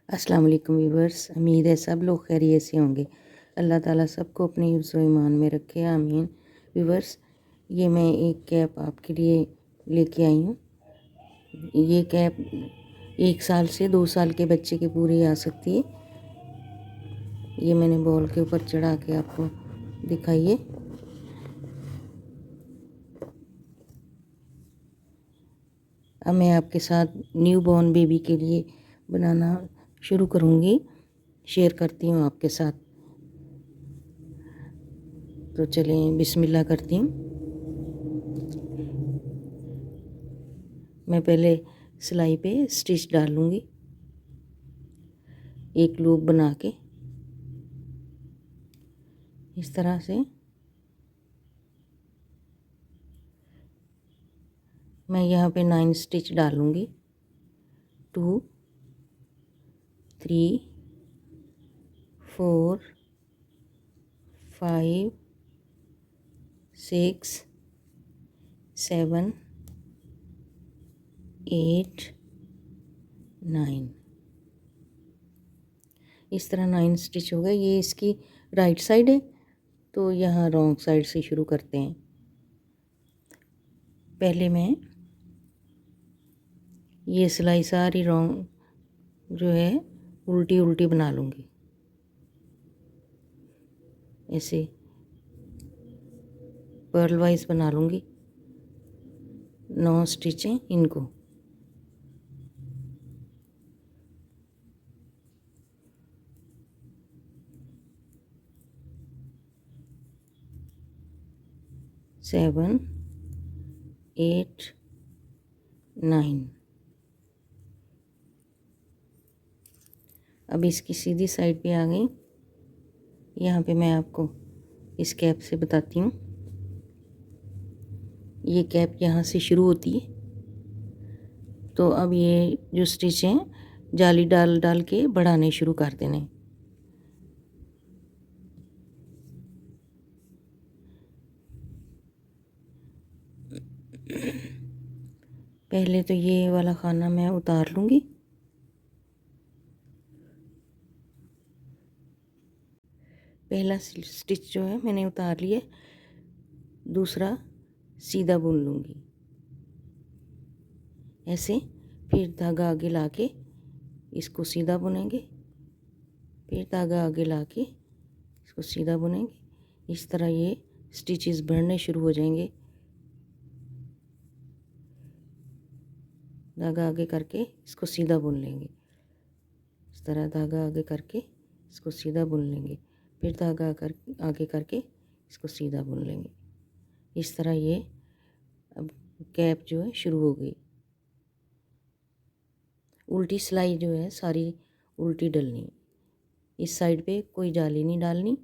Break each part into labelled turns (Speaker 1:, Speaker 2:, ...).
Speaker 1: अस्सलाम वालेकुम व्यूवर्स। उम्मीद है सब लोग खैरियत से होंगे। अल्लाह ताला सबको अपने हिफ्ज़ व ईमान में रखे, आमीन। व्यूवर्स, ये मैं एक कैप आपके लिए लेके आई हूँ। ये कैप 1 साल से 2 साल के बच्चे की पूरी आ सकती है। ये मैंने बॉल के ऊपर चढ़ा के आपको दिखाइए। अब मैं आपके साथ न्यू बॉर्न बेबी के लिए बनाना शुरू करूँगी, शेयर करती हूँ आपके साथ। तो चलें बिस्मिल्लाह करती हूँ। मैं पहले सिलाई पे स्टिच डाल लूँगी, एक लूप बना के इस तरह से। मैं यहाँ पे 9 स्टिच डालूँगी। 2 3 4 5 6 7 8 9। इस तरह 9 स्टिच हो गए। ये इसकी राइट साइड है, तो यहाँ रॉन्ग साइड से शुरू करते हैं। पहले मैं ये सिलाई सारी रॉन्ग जो है उल्टी उल्टी बना लूँगी। ऐसे पर्ल वाइज बना लूँगी 9 स्टिचें इनको। सेवन 8 9। अब इसकी सीधी साइड पे आ गई। यहाँ पे मैं आपको इस कैप से बताती हूँ। ये कैप यहाँ से शुरू होती है, तो अब ये जो स्टिच हैं जाली डाल डाल के बढ़ाने शुरू कर देने। पहले तो ये वाला खाना मैं उतार लूँगी। पहला स्टिच जो है मैंने उतार लिया, दूसरा सीधा बुन लूँगी ऐसे। फिर धागा आगे लाके इसको सीधा बुनेंगे, फिर धागा आगे लाके इसको सीधा बुनेंगे। इस तरह ये स्टिचेस बढ़ने शुरू हो जाएंगे। धागा आगे करके इसको सीधा बुन लेंगे। इस तरह धागा आगे करके इसको सीधा बुन लेंगे, फिर धागा आगे करके इसको सीधा बुन लेंगे। इस तरह ये अब कैप जो है शुरू हो गई। उल्टी सिलाई जो है सारी उल्टी डलनी। इस साइड पे कोई जाली नहीं डालनी,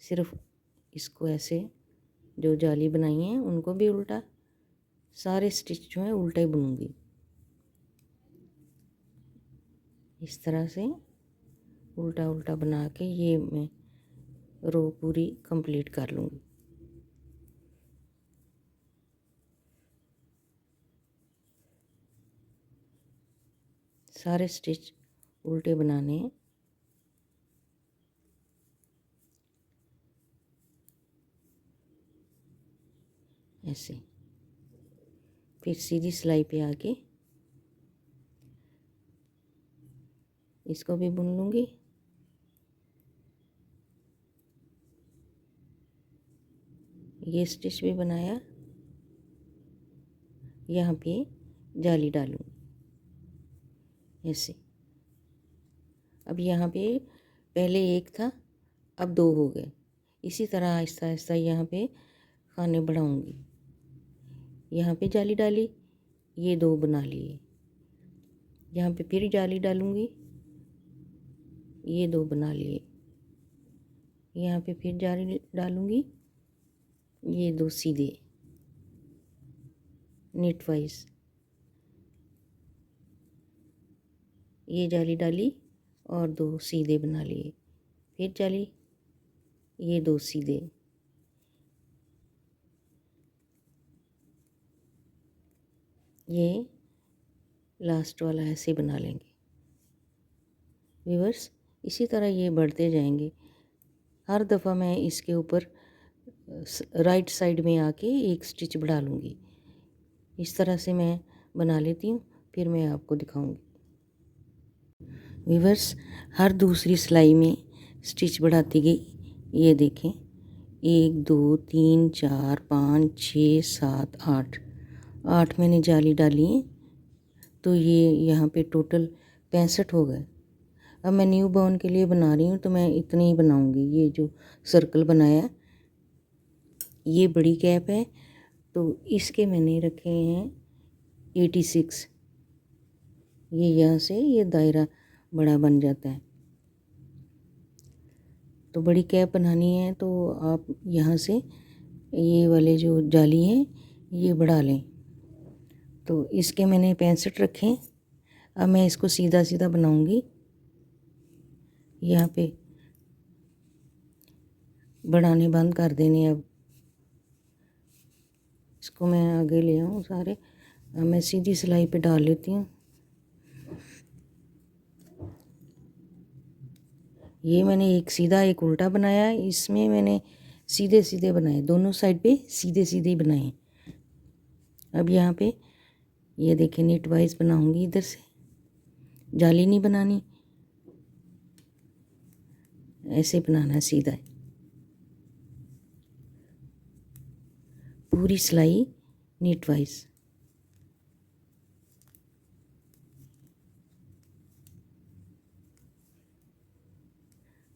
Speaker 1: सिर्फ इसको ऐसे जो जाली बनाई है उनको भी उल्टा, सारे स्टिच जो है उल्टा ही बुनूंगी। इस तरह से उल्टा उल्टा बना के ये मैं रो पूरी कंप्लीट कर लूँगी। सारे स्टिच उल्टे बनाने हैं। ऐसे फिर सीधी सिलाई पे आके इसको भी बुन लूँगी। ये स्टिच भी बनाया, यहाँ पे जाली डालूँगी ऐसे। अब यहाँ पे पहले एक था, अब 2 हो गए। इसी तरह आहिस्ता आहिस्ता यहाँ पे खाने बढ़ाऊँगी। यहाँ पे जाली डाली, ये 2 बना लिए। यहाँ पे फिर जाली डालूँगी, ये 2 बना लिए। यहाँ पे फिर जाली डालूँगी, ये 2 सीधे नीट वाइज। ये जाली डाली और 2 सीधे बना लिए, फिर जाली, ये 2 सीधे। ये लास्ट वाला ऐसे बना लेंगे। व्यूअर्स, इसी तरह ये बढ़ते जाएंगे। हर दफ़ा मैं इसके ऊपर राइट साइड में आके एक स्टिच बढ़ा लूँगी। इस तरह से मैं बना लेती हूँ, फिर मैं आपको दिखाऊंगी। व्यूअर्स, हर दूसरी सिलाई में स्टिच बढ़ाती गई। ये देखें, 1 2 3 4 5 6 7 8 मैंने जाली डाली है। तो ये यहाँ पे टोटल 65 हो गए। अब मैं न्यू बॉर्न के लिए बना रही हूँ तो मैं इतने ही बनाऊँगी। ये जो सर्कल बनाया, ये बड़ी कैप है, तो इसके मैंने रखे हैं 86। ये यहाँ से ये दायरा बड़ा बन जाता है। तो बड़ी कैप बनानी है तो आप यहाँ से ये वाले जो जाली हैं ये बढ़ा लें। तो इसके मैंने 65 रखे। अब मैं इसको सीधा सीधा बनाऊंगी। यहाँ पे बढ़ाने बंद कर देने। अब इसको मैं आगे ले आऊँ सारे। अब मैं सीधी सिलाई पे डाल लेती हूँ। ये मैंने एक सीधा एक उल्टा बनाया, इसमें मैंने सीधे सीधे बनाए, दोनों साइड पे सीधे सीधे ही बनाए। अब यहाँ पे ये देखें, नीट वाइज बनाऊंगी। इधर से जाली नहीं बनानी, ऐसे बनाना है सीधा। पूरी सिलाई नीट वाइज।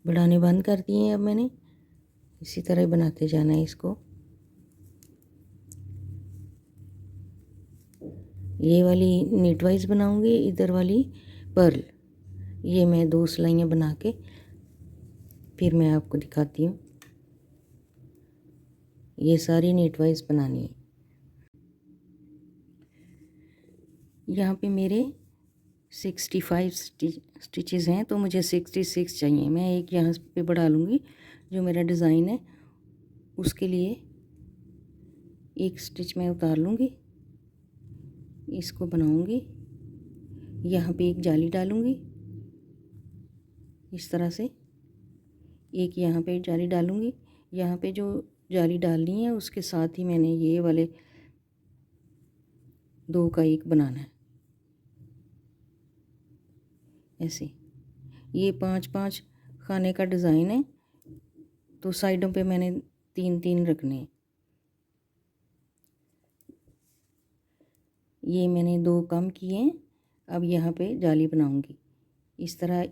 Speaker 1: बढ़ाने बंद कर दिए हैं अब मैंने। इसी तरह बनाते जाना है इसको। ये वाली नीट वाइज बनाऊंगी, इधर वाली पर्ल। ये मैं 2 सिलाइयाँ बना के फिर मैं आपको दिखाती हूँ। ये सारी नीट वाइज बनानी है। यहाँ पे मेरे 65 स्टिचेस हैं, तो मुझे 66 चाहिए। मैं एक यहाँ पे बढ़ा लूँगी। जो मेरा डिज़ाइन है उसके लिए एक स्टिच मैं उतार लूँगी, इसको बनाऊँगी। यहाँ पे एक जाली डालूँगी इस तरह से। एक यहाँ पे जाली डालूँगी। यहाँ पे जो जाली डालनी है उसके साथ ही मैंने ये वाले 2 का 1 बनाना है, ऐसे। ये 5-5 खाने का डिज़ाइन है, तो साइडों पे मैंने 3-3 रखने हैं। ये मैंने 2 कम किए हैं। अब यहाँ पे जाली बनाऊंगी। इस तरह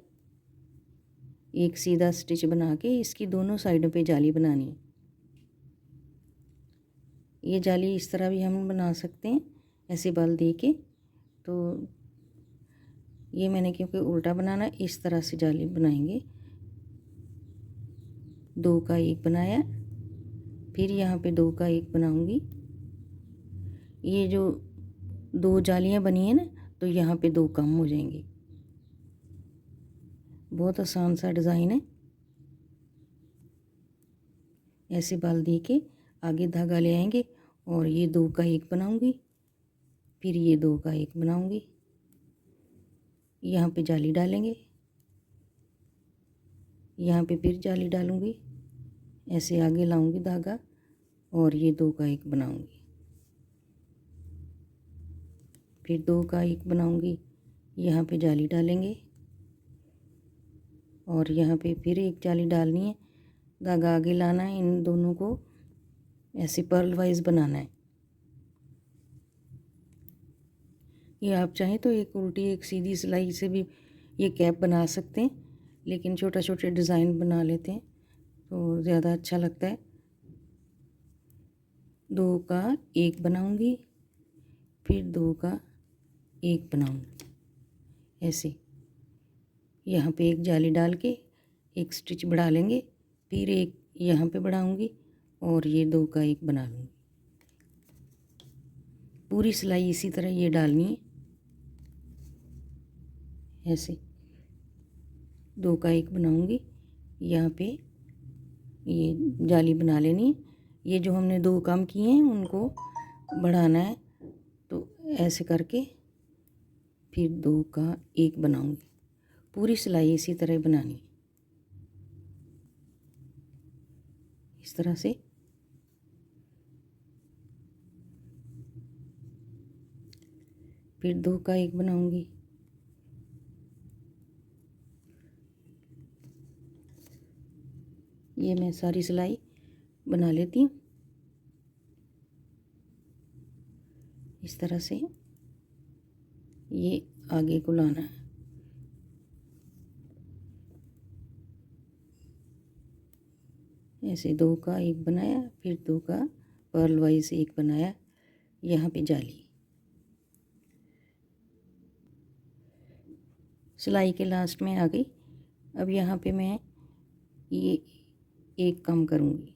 Speaker 1: एक सीधा स्टिच बना के इसकी दोनों साइडों पे जाली बनानी है। ये जाली इस तरह भी हम बना सकते हैं, ऐसे बल दे के। तो ये मैंने क्योंकि उल्टा बनाना, इस तरह से जाली बनाएंगे। 2 का 1 बनाया, फिर यहाँ पे 2 का 1 बनाऊंगी। ये जो 2 जालियाँ बनी है ना, तो यहाँ पे 2 कम हो जाएंगे। बहुत आसान सा डिज़ाइन है। ऐसे बाल दे के आगे धागा ले आएंगे और ये 2 का 1 बनाऊंगी, फिर ये 2 का 1 बनाऊंगी। यहाँ पे जाली डालेंगे, यहाँ पे फिर जाली डालूंगी, ऐसे आगे लाऊंगी धागा और ये 2 का 1 बनाऊंगी। फिर 2 का 1 बनाऊंगी, यहाँ पे जाली डालेंगे और यहाँ पे फिर एक जाली डालनी है। धागा आगे लाना है, इन दोनों को ऐसे पर्ल वाइज बनाना है। ये आप चाहें तो एक उल्टी एक सीधी सिलाई से भी ये कैप बना सकते हैं, लेकिन छोटा छोटे डिज़ाइन बना लेते हैं तो ज़्यादा अच्छा लगता है। 2 का 1 बनाऊंगी, फिर 2 का 1 बनाऊंगी, ऐसे। यहाँ पे एक जाली डाल के एक स्टिच बढ़ा लेंगे, फिर एक यहाँ पे बढ़ाऊंगी और ये 2 का 1 बना लूँगी। पूरी सिलाई इसी तरह ये डालनी है, ऐसे। 2 का 1 बनाऊंगी, यहाँ पे ये जाली बना लेनी है। ये जो हमने 2 कम किए हैं उनको बढ़ाना है, तो ऐसे करके फिर 2 का 1 बनाऊंगी। पूरी सिलाई इसी तरह बनानी है, इस तरह से। फिर 2 का 1 बनाऊंगी। ये मैं सारी सिलाई बना लेती हूँ इस तरह से। ये आगे को लाना है, ऐसे 2 का 1 बनाया, फिर 2 का पर्ल वाइज 1 बनाया, यहाँ पे जाली। सिलाई के लास्ट में आ गई। अब यहाँ पे मैं ये एक कम करूँगी,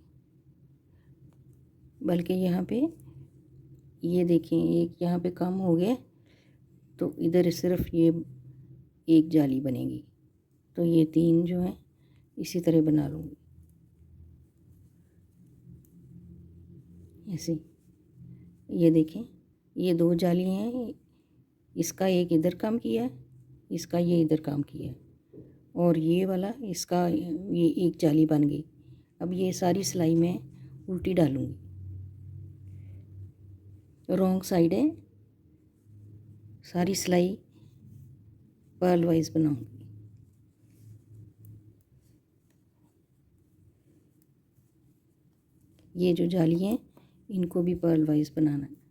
Speaker 1: बल्कि यहाँ पे ये देखें एक यहाँ पे कम हो गया, तो इधर सिर्फ ये एक जाली बनेगी। तो ये 3 जो है इसी तरह बना लूँगी, ऐसे। ये देखें ये 2 जाली हैं, इसका एक इधर काम किया है, इसका ये इधर काम किया है, और ये वाला इसका ये एक जाली बन गई। अब ये सारी सिलाई मैं उल्टी डालूँगी, रॉन्ग साइड है, सारी सिलाई पर्ल वाइज बनाऊँगी। ये जो जाली हैं इनको भी पर्ल वाइज बनाना है।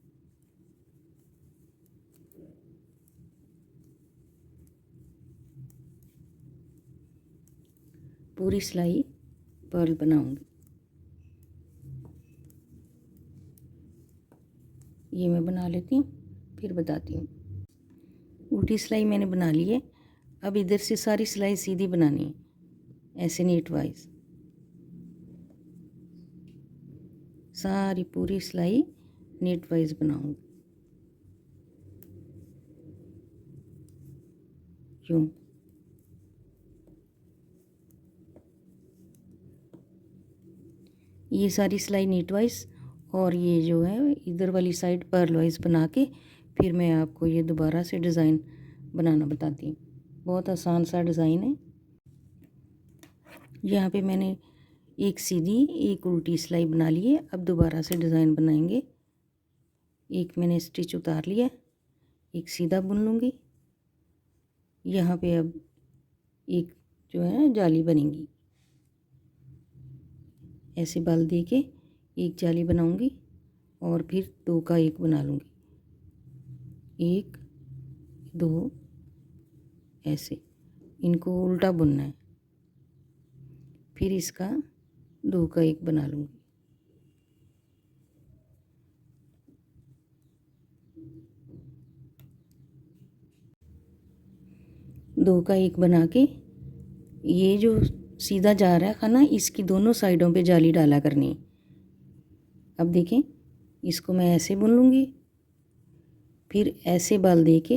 Speaker 1: पूरी सिलाई पर्ल बनाऊंगी। ये मैं बना लेती हूँ, फिर बताती हूँ। उल्टी सिलाई मैंने बना ली है। अब इधर से सारी सिलाई सीधी बनानी है, ऐसे नीट वाइज। सारी पूरी सिलाई नीट वाइज बनाऊंगी, यूँ। ये सारी सिलाई नीट वाइज, और ये जो है इधर वाली साइड पर्ल वाइज बना के फिर मैं आपको ये दोबारा से डिज़ाइन बनाना बताती हूँ। बहुत आसान सा डिज़ाइन है। यहाँ पे मैंने एक सीधी एक उल्टी सिलाई बना ली है। अब दोबारा से डिज़ाइन बनाएंगे। एक मैंने स्टिच उतार लिया, एक सीधा बुन लूँगी। यहाँ पे अब एक जो है जाली बनेगी, ऐसे बाल दे के एक जाली बनाऊँगी और फिर 2 का 1 बना लूँगी। 1 2 ऐसे, इनको उल्टा बुनना है। फिर इसका 2 का 1 बना लूँगी। दो का 1 बना के ये जो सीधा जा रहा है खाना, इसकी दोनों साइडों पे जाली डाला करनी है। अब देखें, इसको मैं ऐसे बुन लूँगी, फिर ऐसे बाल दे के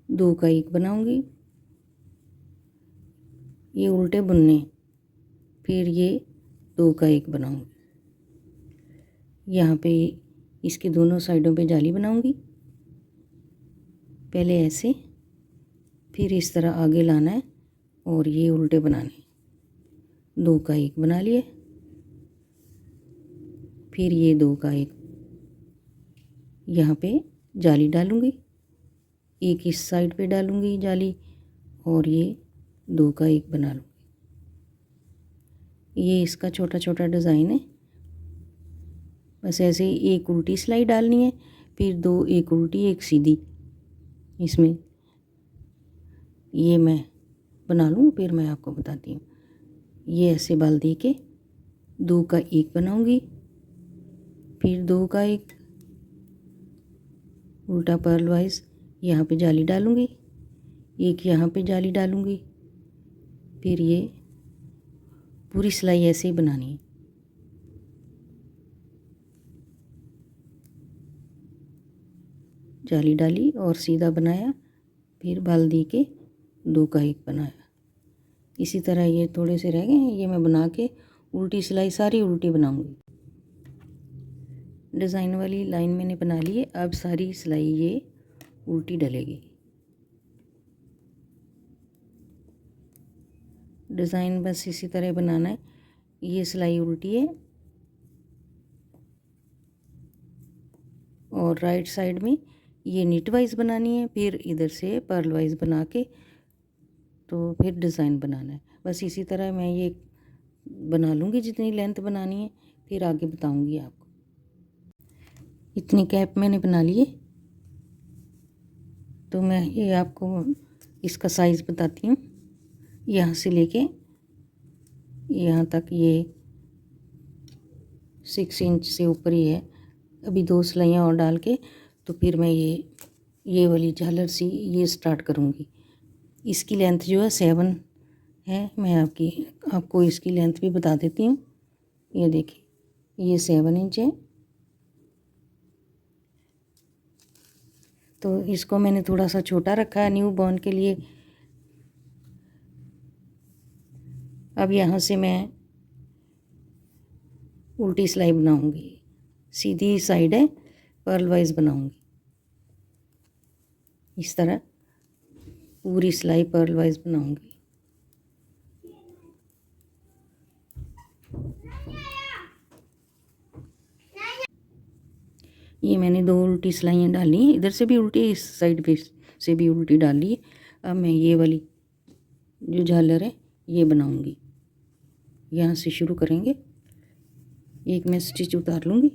Speaker 1: 2 का 1 बनाऊँगी। ये उल्टे बुनने, फिर ये 2 का 1 बनाऊँगी। यहाँ पे इसके दोनों साइडों पे जाली बनाऊँगी। पहले ऐसे, फिर इस तरह आगे लाना है और ये उल्टे बनाने। 2 का 1 बना लिए, फिर ये 2 का 1 यहाँ पे जाली डालूँगी, एक इस साइड पे डालूँगी जाली, और ये 2 का 1 बना लूँगी। ये इसका छोटा छोटा डिज़ाइन है। बस ऐसे ही एक उल्टी सिलाई डालनी है, फिर 2 एक उल्टी एक सीधी। इसमें ये मैं बना लूँ, फिर मैं आपको बताती हूँ। ये ऐसे बाल दे के 2 का 1 बनाऊँगी, फिर 2 का 1 उल्टा पर्ल वाइज यहाँ पे जाली डालूँगी, एक यहाँ पे जाली डालूँगी, फिर ये पूरी सिलाई ऐसे ही बनानी है। जाली डाली और सीधा बनाया, फिर बाल दे के 2 का 1 बनाया। इसी तरह ये थोड़े से रह गए हैं, ये मैं बना के उल्टी सिलाई सारी उल्टी बनाऊंगी। डिज़ाइन वाली लाइन मैंने बना ली है। अब सारी सिलाई ये उल्टी डलेगी। डिज़ाइन बस इसी तरह बनाना है। ये सिलाई उल्टी है और राइट साइड में ये नीट वाइज बनानी है, फिर इधर से पर्ल वाइज बना के तो फिर डिज़ाइन बनाना है। बस इसी तरह मैं ये बना लूँगी जितनी लेंथ बनानी है, फिर आगे बताऊँगी आपको। इतनी कैप मैंने बना ली है, तो मैं ये आपको इसका साइज़ बताती हूँ। यहाँ से लेके यहाँ तक ये 6 इंच से ऊपर ही है। अभी 2 सिलाइयाँ और डाल के तो फिर मैं ये वाली झालर सी ये स्टार्ट करूँगी। इसकी लेंथ जो है 7 है। मैं आपको इसकी लेंथ भी बता देती हूँ। ये देखिए, ये 7 इंच है। तो इसको मैंने थोड़ा सा छोटा रखा है न्यू बॉर्न के लिए। अब यहाँ से मैं उल्टी सिलाई बनाऊँगी। सीधी साइड है, पर्ल वाइज बनाऊँगी। इस तरह पूरी सिलाई पर्ल वाइज बनाऊँगी। ये मैंने 2 उल्टी सिलाइयाँ डाली हैं, इधर से भी उल्टी, इस साइड पे से भी उल्टी डाली है। अब मैं ये वाली जो झालर है ये बनाऊँगी। यहाँ से शुरू करेंगे। एक मैं स्टिच उतार लूँगी,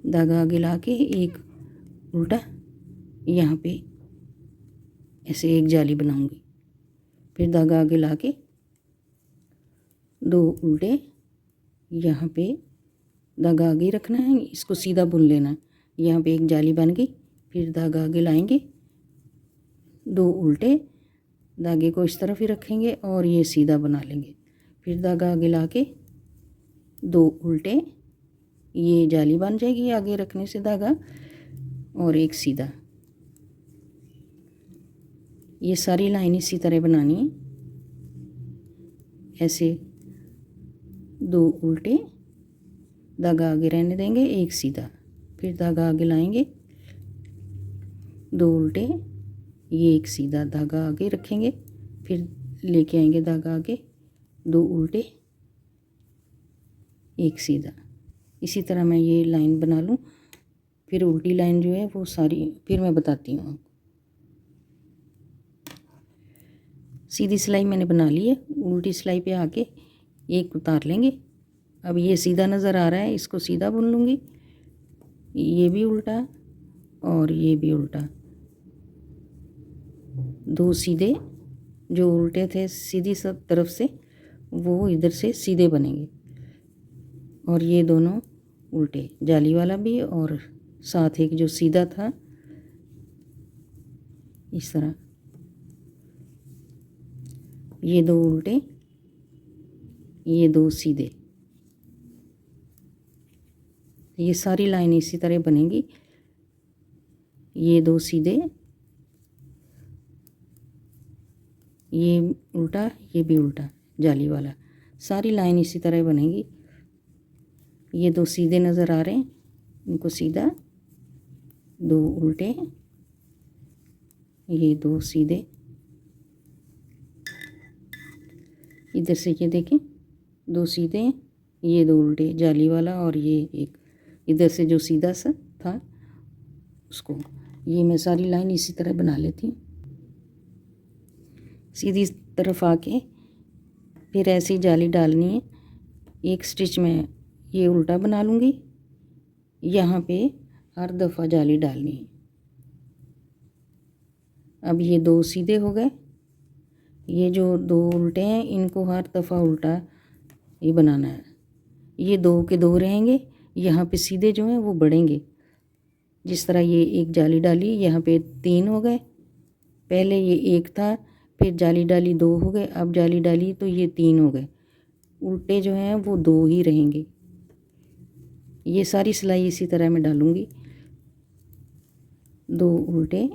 Speaker 1: धागा आगे ला के एक उल्टा यहाँ पे ऐसे एक जाली बनाऊँगी, फिर धागा आगे ला के 2 उल्टे यहाँ पे धागा आगे रखना है, इसको सीधा बुन लेना है। यहाँ पे एक जाली बन गई, फिर धागा आगे लाएंगे, 2 उल्टे धागे को इस तरफ ही रखेंगे और ये सीधा बना लेंगे। फिर धागा आगे ला के 2 उल्टे, ये जाली बन जाएगी आगे रखने से धागा, और एक सीधा। ये सारी लाइन इसी तरह बनानी है। ऐसे 2 उल्टे, धागा आगे रहने देंगे, एक सीधा, फिर धागा आगे लाएंगे, 2 उल्टे, ये एक सीधा, धागा आगे रखेंगे, फिर लेके आएंगे धागा आगे, 2 उल्टे, एक सीधा। इसी तरह मैं ये लाइन बना लूँ, फिर उल्टी लाइन जो है वो सारी फिर मैं बताती हूँ। सीधी सिलाई मैंने बना ली है, उल्टी सिलाई पे आके एक उतार लेंगे। अब ये सीधा नज़र आ रहा है, इसको सीधा बुन लूँगी। ये भी उल्टा और ये भी उल्टा, 2 सीधे जो उल्टे थे सीधी सब तरफ से, वो इधर से सीधे बनेंगे, और ये दोनों उल्टे, जाली वाला भी और साथ एक जो सीधा था, इस तरह ये 2 उल्टे, ये 2 सीधे। ये सारी लाइन इसी तरह बनेगी। ये 2 सीधे, ये उल्टा, ये भी उल्टा जाली वाला, सारी लाइन इसी तरह बनेगी। ये 2 सीधे नज़र आ रहे हैं, इनको सीधा, 2 उल्टे, ये 2 सीधे। इधर से ये देखें, 2 सीधे हैं, ये 2 उल्टे जाली वाला, और ये एक इधर से जो सीधा सा था उसको। ये मैं सारी लाइन इसी तरह बना लेती हूँ। सीधी तरफ आके फिर ऐसी जाली डालनी है। एक स्टिच में ये उल्टा बना लूँगी, यहाँ पे हर दफ़ा जाली डालनी है। अब ये 2 सीधे हो गए, ये जो 2 उल्टे हैं इनको हर दफ़ा उल्टा ये बनाना है। ये 2 के 2 रहेंगे, यहाँ पे सीधे जो हैं वो बढ़ेंगे। जिस तरह ये एक जाली डाली, यहाँ पे 3 हो गए, पहले ये 1 था, फिर जाली डाली 2 हो गए, अब जाली डाली तो ये 3 हो गए। उल्टे जो हैं वो 2 ही रहेंगे। ये सारी सिलाई इसी तरह मैं डालूँगी। 2 उल्टे,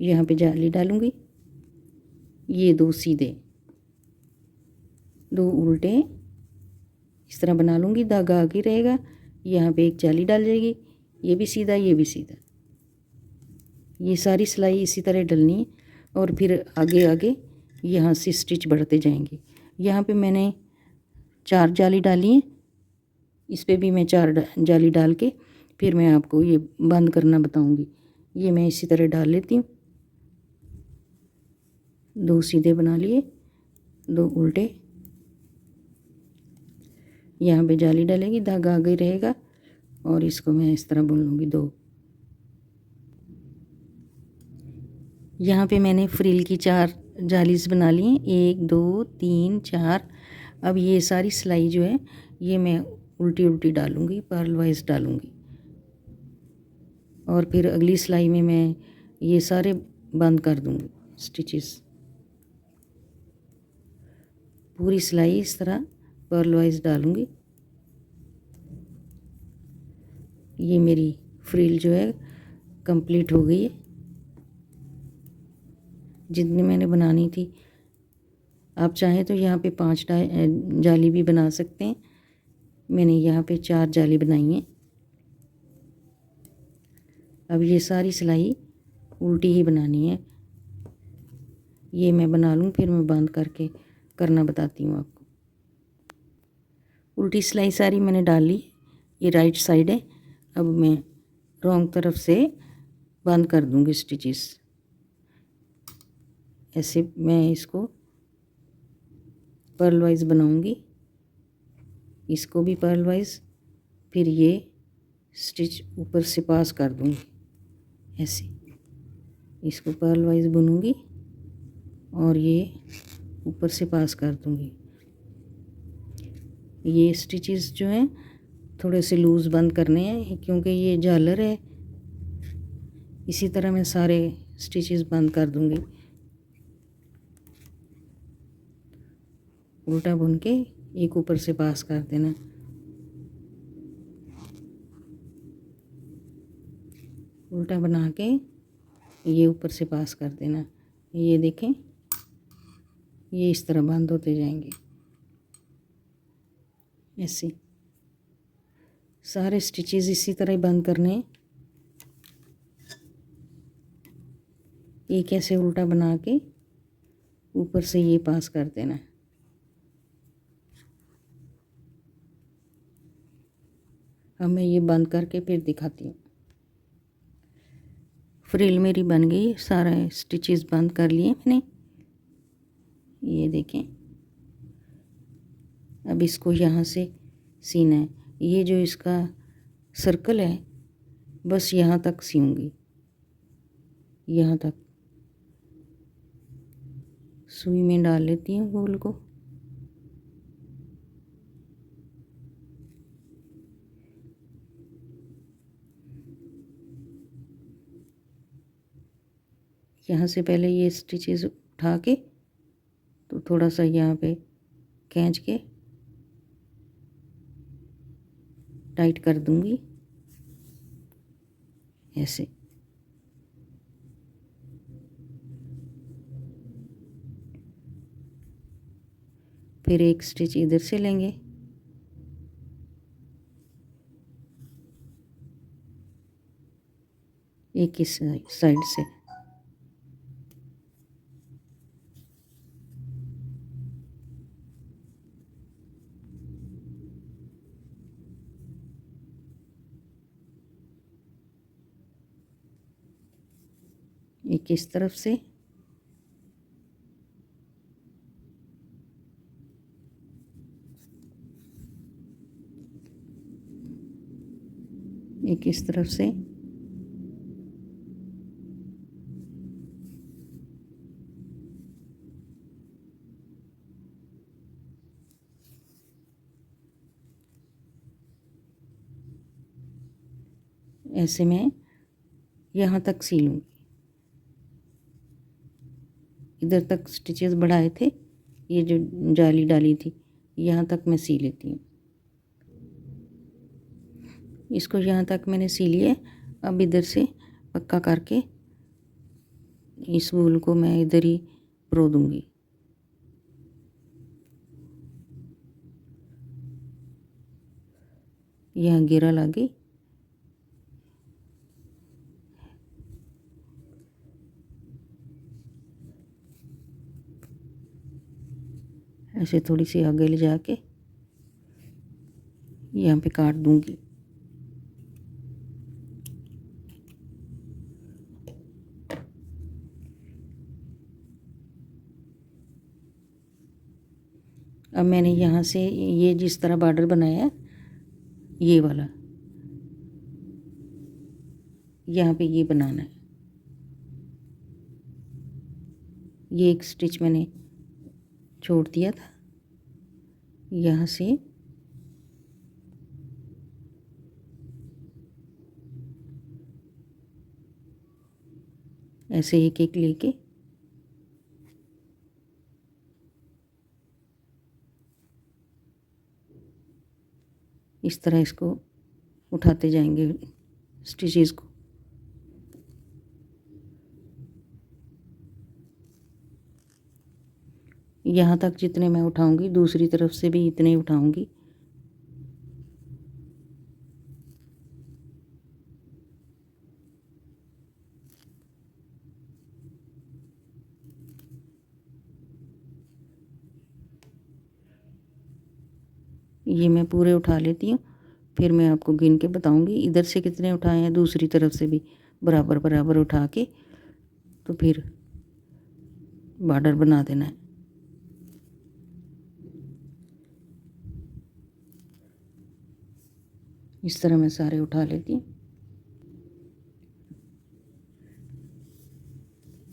Speaker 1: यहाँ पे जाली डालूँगी, ये 2 सीधे, 2 उल्टे, इस तरह बना लूँगी। धागा आगे रहेगा, यहाँ पे एक जाली डाल जाएगी, ये भी सीधा, ये भी सीधा। ये सारी सिलाई इसी तरह डलनी है और फिर आगे आगे यहाँ से स्टिच बढ़ते जाएंगे। यहाँ पे मैंने 4 जाली डाली हैं, इस पे भी मैं 4 जाली डाल के फिर मैं आपको ये बंद करना बताऊंगी। ये मैं इसी तरह डाल लेती हूँ। 2 सीधे बना लिए, 2 उल्टे। यहाँ पे जाली डलेगी, धागा आगे रहेगा और इसको मैं इस तरह बुन लूँगी 2। यहाँ पे मैंने फ्रिल की 4 जालीस बना ली हैं, 1 2 3 4। अब ये सारी सिलाई जो है ये मैं उल्टी उल्टी डालूँगी, पर्ल वाइज डालूँगी और फिर अगली सिलाई में मैं ये सारे बंद कर दूँगी स्टिचेस। पूरी सिलाई इस तरह पर्ल वाइज डालूँगी। ये मेरी फ्रिल जो है कंप्लीट हो गई है, जितनी मैंने बनानी थी। आप चाहें तो यहाँ पे 5 जाली भी बना सकते हैं। मैंने यहाँ पे 4 जाली बनाई हैं। अब ये सारी सिलाई उल्टी ही बनानी है। ये मैं बना लूँ फिर मैं बंद करके करना बताती हूँ आपको। उल्टी सिलाई सारी मैंने डाल ली। ये राइट साइड है। अब मैं रॉन्ग तरफ से बंद कर दूँगी स्टिचेस। ऐसे मैं इसको पर्ल वाइज बनाऊँगी, इसको भी पर्ल वाइज, फिर ये स्टिच ऊपर से पास कर दूँगी। ऐसे इसको पर्ल वाइज बुनूँगी और ये ऊपर से पास कर दूँगी। ये स्टिचेस जो हैं थोड़े से लूज़ बंद करने हैं क्योंकि ये झालर है। इसी तरह मैं सारे स्टिचेस बंद कर दूँगी। उल्टा बुन के एक ऊपर से पास कर देना। उल्टा बना के ये ऊपर से पास कर देना। ये देखें, ये इस तरह बंद होते जाएंगे। ऐसे सारे स्टिचेस इसी तरह बंद करने हैं। एक ऐसे उल्टा बना के ऊपर से ये पास कर देना। अब मैं ये बंद करके फिर दिखाती हूँ। फ्रिल मेरी बन गई, सारा स्टिचेस बंद कर लिए मैंने। ये देखें, अब इसको यहाँ से सीना है। ये जो इसका सर्कल है बस यहाँ तक सीऊंगी, यहाँ तक सुई में डाल लेती हूँ गोल को। यहाँ से पहले ये स्टिचेस उठा के तो थोड़ा सा यहाँ पे खींच के टाइट कर दूंगी ऐसे। फिर एक स्टिच इधर से लेंगे, एक इस साइड से। एक इस तरफ से, एक इस तरफ से। ऐसे मैं यहाँ तक सी लूँगी। इधर तक स्टिचेस बढ़ाए थे, ये जो जाली डाली थी यहाँ तक मैं सी लेती हूँ। इसको यहाँ तक मैंने सी लिया। अब इधर से पक्का करके इस वूल को मैं इधर ही परो दूँगी। यहाँ घेरा लगी, ऐसे थोड़ी सी आगे ले जाके यहाँ पे काट दूंगी। अब मैंने यहाँ से ये जिस तरह बॉर्डर बनाया है, ये वाला यहाँ पे ये बनाना है। ये एक स्टिच मैंने छोड़ दिया था, यहाँ से ऐसे एक एक लेके इस तरह इसको उठाते जाएंगे स्टिचेस को। यहाँ तक जितने मैं उठाऊंगी दूसरी तरफ से भी इतने ही उठाऊंगी। ये मैं पूरे उठा लेती हूँ, फिर मैं आपको गिन के बताऊंगी इधर से कितने उठाए हैं, दूसरी तरफ से भी बराबर बराबर उठा के तो फिर बॉर्डर बना देना है। इस तरह मैं सारे उठा लेती हूँ।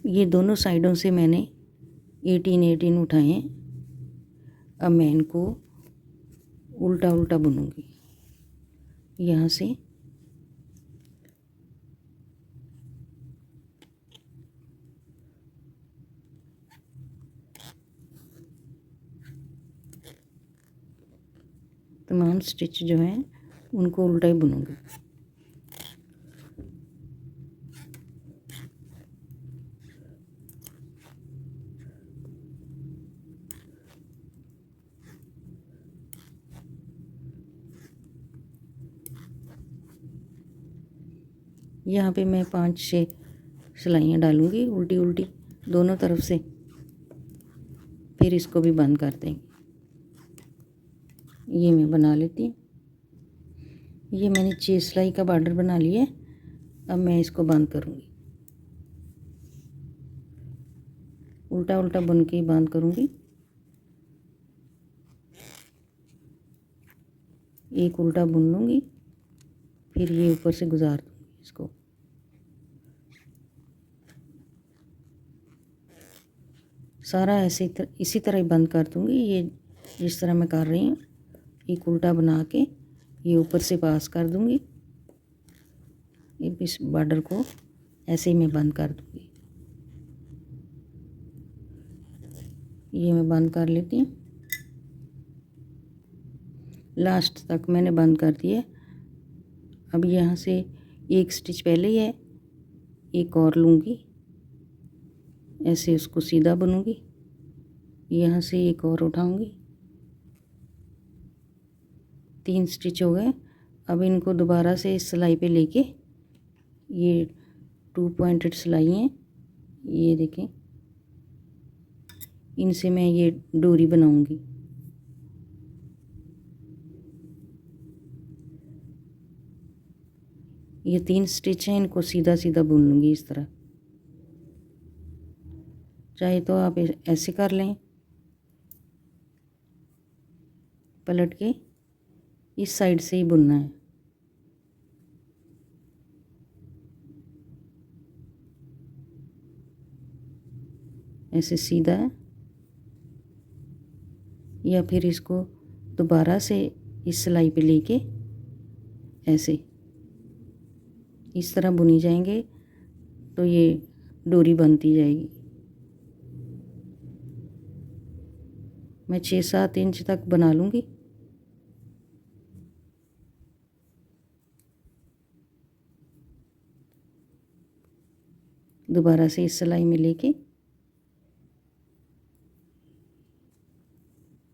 Speaker 1: ये दोनों साइडों से मैंने 18 उठाए हैं। अब मैं इनको उल्टा उल्टा बुनूंगी। यहाँ से तमाम स्टिच जो हैं उनको उल्टा ही बुनूंगी। यहाँ पे मैं 5-6 सिलाइयाँ डालूँगी उल्टी उल्टी दोनों तरफ से, फिर इसको भी बंद कर देंगे। ये मैं बना लेती हूँ। ये मैंने 6 सिलाई का बॉर्डर बना लिया है। अब मैं इसको बंद करूँगी, उल्टा उल्टा बुन के बंद करूँगी। एक उल्टा बुन लूँगी, फिर ये ऊपर से गुजार दूँगी इसको। सारा ऐसे इसी तरह ही बंद कर दूँगी। ये जिस तरह मैं कर रही हूँ, एक उल्टा बना के ये ऊपर से पास कर दूँगी। इस बॉर्डर को ऐसे ही मैं बंद कर दूँगी। ये मैं बंद कर लेती हूँ। लास्ट तक मैंने बंद कर दिया। अब यहाँ से एक स्टिच पहले ही है, एक और लूँगी, ऐसे उसको सीधा बुनूँगी। यहाँ से एक और उठाऊँगी, 3 स्टिच हो गए। अब इनको दोबारा से इस सिलाई पे लेके, ये 2 पॉइंटेड सिलाई हैं, ये देखें, इनसे मैं ये डोरी बनाऊँगी। ये 3 स्टिच हैं, इनको सीधा सीधा बुन लूँगी इस तरह। चाहे तो आप ऐसे कर लें, पलट के इस साइड से ही बुनना है। ऐसे सीधा, या फिर इसको दोबारा से इस सिलाई पे लेके ऐसे इस तरह बुनी जाएंगे तो ये डोरी बनती जाएगी। मैं 6-7 इंच तक बना लूँगी। दोबारा से इस सिलाई में लेके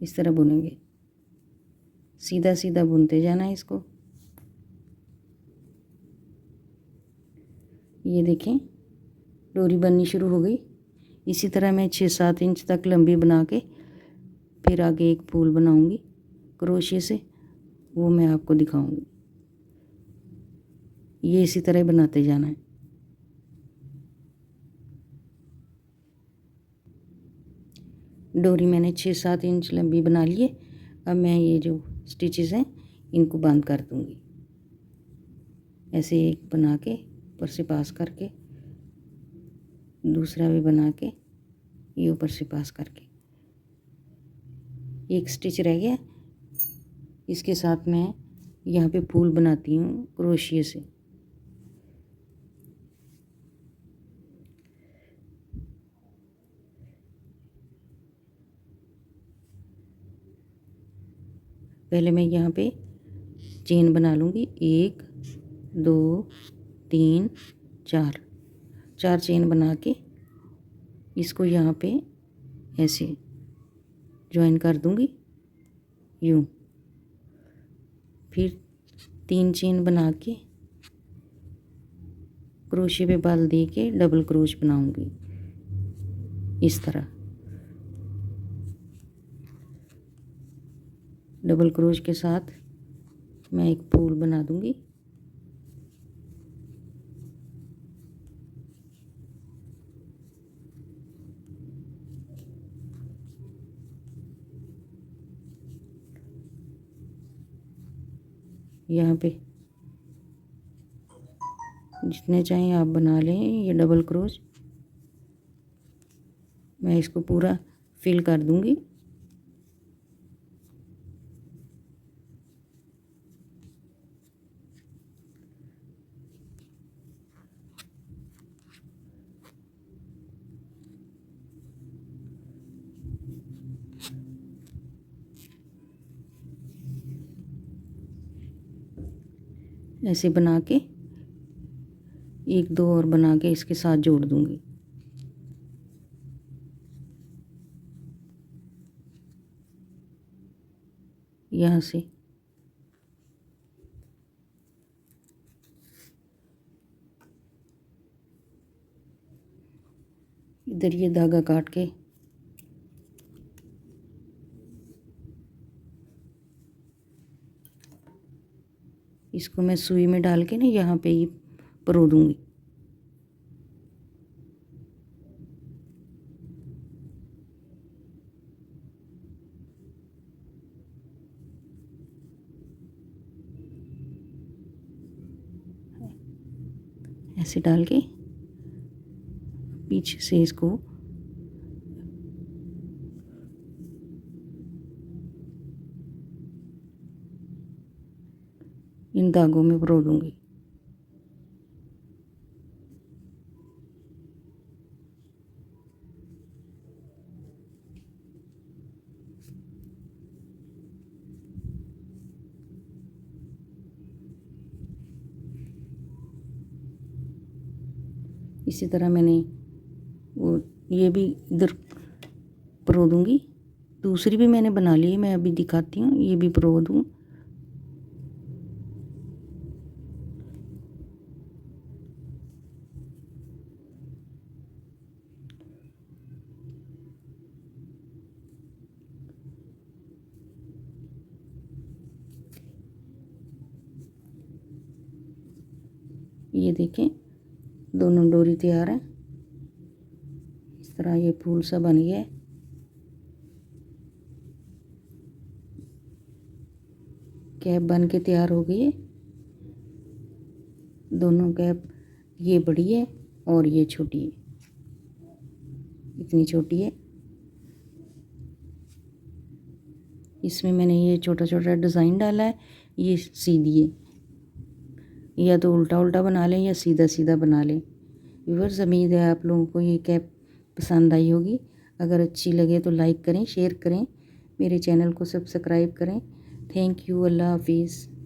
Speaker 1: इस तरह बुनेंगे, सीधा सीधा बुनते जाना है इसको। ये देखें, डोरी बननी शुरू हो गई। इसी तरह मैं 6-7 इंच तक लंबी बना के फिर आगे एक फूल बनाऊंगी क्रोशिया से, वो मैं आपको दिखाऊंगी। ये इसी तरह बनाते जाना है। डोरी मैंने 6-7 इंच लंबी बना ली है। अब मैं ये जो स्टिचेस हैं इनको बंद कर दूंगी। ऐसे एक बना के ऊपर से पास करके, दूसरा भी बना के ये ऊपर से पास करके, एक स्टिच रह गया। इसके साथ मैं यहाँ पे फूल बनाती हूँ क्रोशिया से। पहले मैं यहाँ पे चेन बना लूँगी, 1 2 3 4 4 चेन बना के इसको यहाँ पे ऐसे ज्वाइन कर दूँगी यूँ। फिर 3 चेन बना के क्रोशिया पे बल दे के डबल क्रोच बनाऊँगी इस तरह। डबल क्रोच के साथ मैं एक फूल बना दूँगी। यहाँ पे जितने चाहें आप बना लें ये डबल क्रोच। मैं इसको पूरा फिल कर दूँगी। ऐसे बना के 1-2 और बना के इसके साथ जोड़ दूँगी। यहाँ से इधर ये धागा काट के इसको मैं सुई में डाल के ना यहाँ पे ही परो दूँगी। ऐसे डाल के पीछे से इसको इन धागों में परो दूँगी। इसी तरह मैंने वो ये भी इधर परो दूँगी। दूसरी भी मैंने बना ली है, मैं अभी दिखाती हूँ। ये भी परो दूँ। ये देखें दोनों डोरी तैयार है। इस तरह ये फूल सा बन गया है। कैप बन के तैयार हो गई है। दोनों कैप, ये बड़ी है और ये छोटी है, इतनी छोटी है। इसमें मैंने ये छोटा छोटा डिज़ाइन डाला है, ये सीधी है। या तो उल्टा उल्टा बना लें या सीधा सीधा बना लें। व्यूअर्स, उम्मीद है आप लोगों को ये कैप पसंद आई होगी। अगर अच्छी लगे तो लाइक करें, शेयर करें, मेरे चैनल को सब्सक्राइब करें। Thank you. अल्लाह हाफिज़।